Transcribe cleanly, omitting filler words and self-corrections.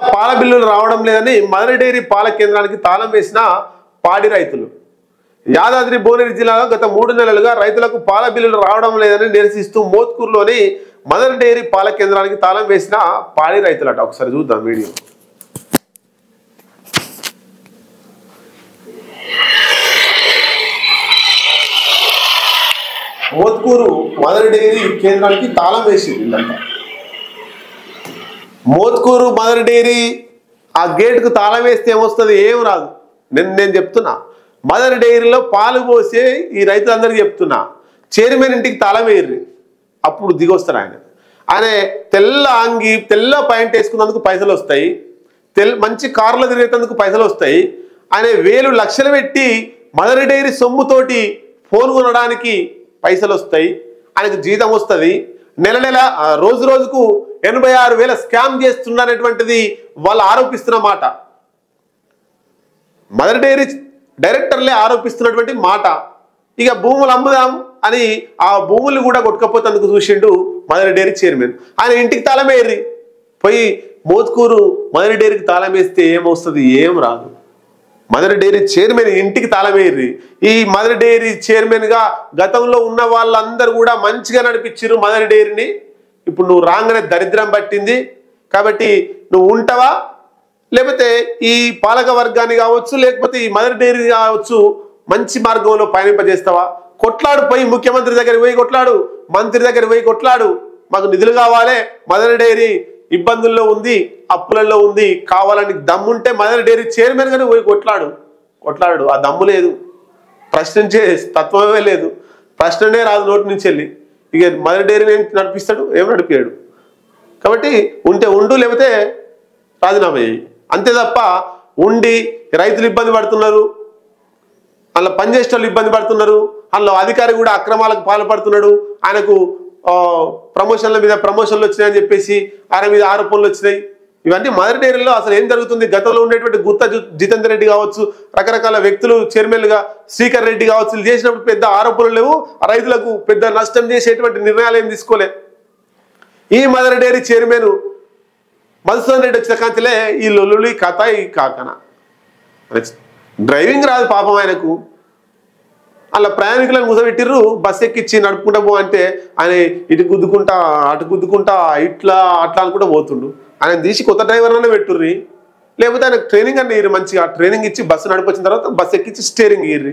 పాల బిల్లులు రావడం లేదని మదర్ డైరీ పాల కేంద్రానికి తాళం వేసిన పాడి రైతులు. యాదాద్రి భువనగిరి జిల్లాలో గత 3 నెలలుగా రైతులకు పాల బిల్లులు రావడం లేదని నిరసిస్తూ మోత్కూరులోని మదర్ డైరీ పాల కేంద్రానికి తాళం వేసిన పాడి రైతులట. ఒకసారి చూద్దాం వీడియో. మోత్కూరు మదర్ డైరీ కేంద్రానికి తాళం వేసింది. మోత్కూరు మదర్ డైరీ ఆ గేటుకు తాళం వేస్తే ఏమొస్తుంది? ఏం రాదు. నేను చెప్తున్నా, మదర్ డైరీలో పాలు పోసే ఈ రైతులందరికీ చెప్తున్నా, చైర్మన్ ఇంటికి తాళం వేయర్రి, అప్పుడు దిగొస్తారు. ఆయన తెల్ల అంగి తెల్ల ప్యాంట్ వేసుకున్నందుకు పైసలు వస్తాయి, మంచి కార్లో తిరిగేందుకు పైసలు వస్తాయి. ఆయన వేలు లక్షలు పెట్టి మదర్ డైరీ సొమ్ముతోటి ఫోన్ కొనడానికి పైసలు వస్తాయి, ఆయనకు జీతం వస్తుంది. నెల నెల రోజు రోజుకు 86,000 స్కామ్ చేస్తున్నటువంటిది వాళ్ళు ఆరోపిస్తున్న మాట. మదర్ డైరీ డైరెక్టర్లే ఆరోపిస్తున్నటువంటి మాట. ఇక భూములు అమ్ముదాం అని ఆ భూములు కూడా కొట్టుకపోతేందుకు చూసిండు మదర్ డైరీ చైర్మన్. ఆయన ఇంటికి తాళం వేయర్రి, పోయి మోత్కూరు మదర్ డైరీకి తాళం వేస్తే ఏమొస్తుంది? ఏం రాదు. మదర్ డైరీ చైర్మన్ ఇంటికి తాళం వేయర్రి. ఈ మదర్ డైరీ చైర్మన్గా గతంలో ఉన్న వాళ్ళందరూ కూడా మంచిగా నడిపించారు మదర్ డైరీని. ఇప్పుడు నువ్వు రాగానే దరిద్రం పట్టింది కాబట్టి నువ్వు ఉంటావా, లేకపోతే ఈ పాలక వర్గాన్ని కావచ్చు, లేకపోతే ఈ మదర్ డైరీ కావచ్చు మంచి మార్గంలో పయనింపజేస్తావా? కొట్లాడు, పోయి ముఖ్యమంత్రి దగ్గర పోయి కొట్లాడు, మంత్రి దగ్గర పోయి కొట్లాడు, మాకు నిధులు కావాలి, మదర్ డైరీ ఇబ్బందుల్లో ఉంది, అప్పులలో ఉంది, కావాలని దమ్ముంటే మదర్ డైరీ చైర్మన్ గానే పోయి కొట్లాడు. ఆ దమ్ము లేదు, ప్రశ్నించే తత్వమే లేదు, ప్రశ్ననే రాదు నోటి నుంచి వెళ్ళి. ఇక మదర్ డైరీని ఏం నడిపిస్తాడు? ఏం నడిపాడు. కాబట్టి ఉంటే ఉండు, లేకపోతే రాజీనామా చేయి, అంతే తప్ప ఉండి రైతులు ఇబ్బంది పడుతున్నారు, అందులో పనిచేసే వాళ్ళు ఇబ్బంది పడుతున్నారు, అందులో అధికారి కూడా అక్రమాలకు పాల్పడుతున్నాడు, ఆయనకు ప్రమోషన్ల మీద ప్రమోషన్లు వచ్చినాయని చెప్పేసి ఆయన మీద ఆరోపణలు వచ్చినాయి. ఇవన్నీ మదర్ డైరీలో అసలు ఏం జరుగుతుంది? గతంలో ఉండేటువంటి గుత్తా జితేందర్ రెడ్డి కావచ్చు, రకరకాల వ్యక్తులు చైర్మన్లుగా శ్రీకర్ రెడ్డి కావచ్చు, చేసినప్పుడు పెద్ద ఆరోపణలు లేవు, రైతులకు పెద్ద నష్టం చేసేటువంటి నిర్ణయాలు ఏం తీసుకోలే. ఈ mother dairy chairman Madhusudan Reddy వచ్చిన కాంతిలే ఈ లొల్లులు, ఈ కథ, ఈ కాకన. డ్రైవింగ్ రాదు పాపం ఆయనకు. అలా ప్రయాణికులను కూసబెట్టిర్రు, బస్ ఎక్కిచ్చి నడుపుకుంటా పో అంటే ఆయన ఇటు గుద్దుకుంటా అటు గుద్దుకుంటా ఇట్లా అట్లా అనుకుంటా పోతుండు. ఆయన తీసి కొత్త డ్రైవర్లోనే పెట్టుర్రి, లేకపోతే ఆయన ట్రైనింగ్ అన్న ఇర్రి, మంచిగా ట్రైనింగ్ ఇచ్చి బస్సు నడిపొచ్చిన తర్వాత బస్ ఎక్కించి స్టీరింగ్ ఇర్రి.